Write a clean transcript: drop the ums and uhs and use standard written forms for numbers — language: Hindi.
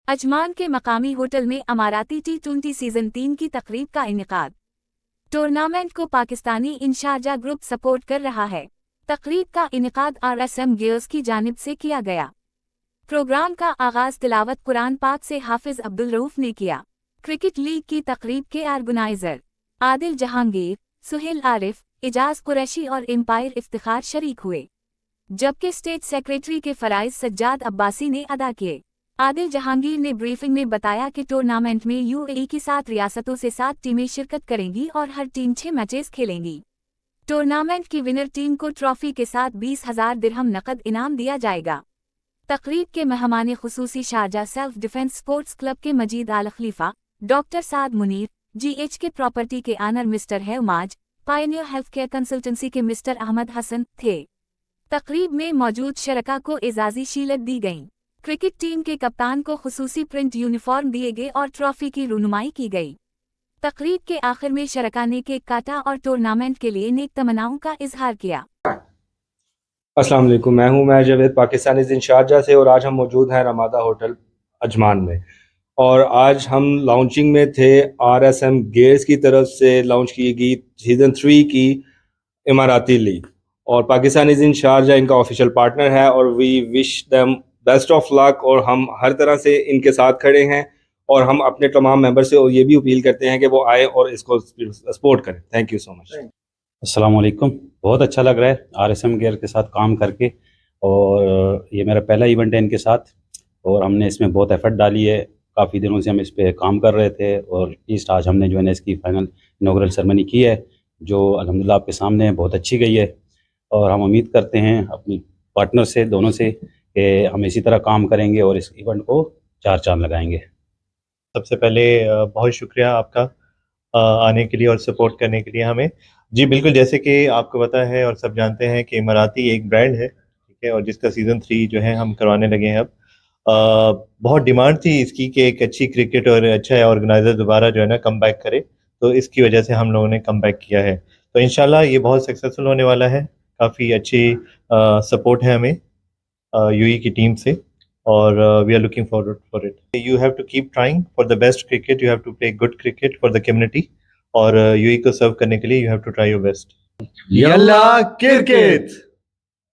अजमान के मकामी होटल में अमाराती T20 सीजन 3 की तकरीब का इनेकाद। टूर्नामेंट को पाकिस्तानी इंशारजा ग्रुप सपोर्ट कर रहा है। तकरीब का इनेकाद RSM गियर्स की जानिब से किया गया। प्रोग्राम का आगाज तिलावत कुरान पाक से हाफिज अब्दुल रऊफ ने किया। क्रिकेट लीग की तकरीब के ऑर्गेनाइजर आदिल जहांगीर, सुहेल आरिफ, इजाज कुरैशी और एम्पायर इफ्तिखार शरीक हुए, जबकि स्टेट सेक्रेटरी के फराइज सज्जाद अब्बासी ने अदा किए। आदिल जहांगीर ने ब्रीफिंग में बताया कि टूर्नामेंट में UAE की 7 रियासतों से 7 टीमें शिरकत करेंगी और हर टीम 6 मैचेस खेलेंगी। टूर्नामेंट की विनर टीम को ट्रॉफी के साथ 20,000 दिरहम नकद इनाम दिया जाएगा। तकरीब के मेहमान खुसूसी Sharjah self defence sports club के Majid Al Khalifa, doctor Saad Munir, GHK property के owner mister Hamaz, pioneer health care consultancy के मिस्टर अहमद हसन थे। तकरीब में मौजूद शरका को एजाजी शील्ड दी गई। क्रिकेट टीम के कप्तान को खुसूसी प्रिंट यूनिफॉर्म दिए गए और ट्रॉफी की रुनुमाई की गई। तकरीब के आखिर में शरका ने केक काटा और टूर्नामेंट के लिए नेक तमन्नाओं का इजहार किया। अस्सलाम वालेकुम, मैं हूं मैं जावेद पाकिस्तानी इन शारजा से और आज हम मौजूद हैं रमादा होटल अजमान में। और आज हम लॉन्चिंग में थे। RSM गियर्स की तरफ से लॉन्च की गई सीज़न 3 की इमाराती लीग और पाकिस्तानी इन शारजा इनका ऑफिशियल पार्टनर है और we wish them best of luck. और हम हर तरह से इनके साथ खड़े हैं और हम अपने तमाम मेंबर से और ये भी अपील करते हैं कि वो आए और इसको सपोर्ट करें। Thank you so much. अस्सलाम वालेकुम। बहुत अच्छा लग रहा है RSM गियर के साथ काम करके और ये मेरा पहला इवेंट है इनके साथ और हमने इसमें बहुत एफर्ट डाली है। काफ़ी दिनों से हम इस पे काम कर रहे थे और ईस्ट आज हमने जो है ना इसकी फाइनल इनॉग्रल सेरेमनी की है जो अल्हम्दुलिल्लाह आपके सामने है, बहुत अच्छी गई है। और हम उम्मीद करते हैं अपनी पार्टनर से दोनों से कि हम इसी तरह काम करेंगे और इस इवेंट को 4 चांद लगाएंगे। सबसे पहले बहुत शुक्रिया आपका आने के लिए और सपोर्ट करने के लिए हमें। जी बिल्कुल, जैसे कि आपको पता है और सब जानते हैं कि इमाराती एक ब्रांड है, ठीक है, और जिसका सीज़न 3 जो है हम करवाने लगे हैं अब। बहुत डिमांड थी इसकी कि एक अच्छी क्रिकेट और अच्छा ऑर्गेनाइज़र दोबारा जो है ना कम बैक करे, तो इसकी वजह से हम लोगों ने कम बैक किया है। तो इंशाल्लाह ये बहुत सक्सेसफुल होने वाला है। काफ़ी अच्छी सपोर्ट है हमें UAE की टीम से और we are looking forward for it. You have to keep trying for the best cricket, you have to play good cricket for the community और UAE को सर्व करने के लिए you have to try your best. यल्ला क्रिकेट।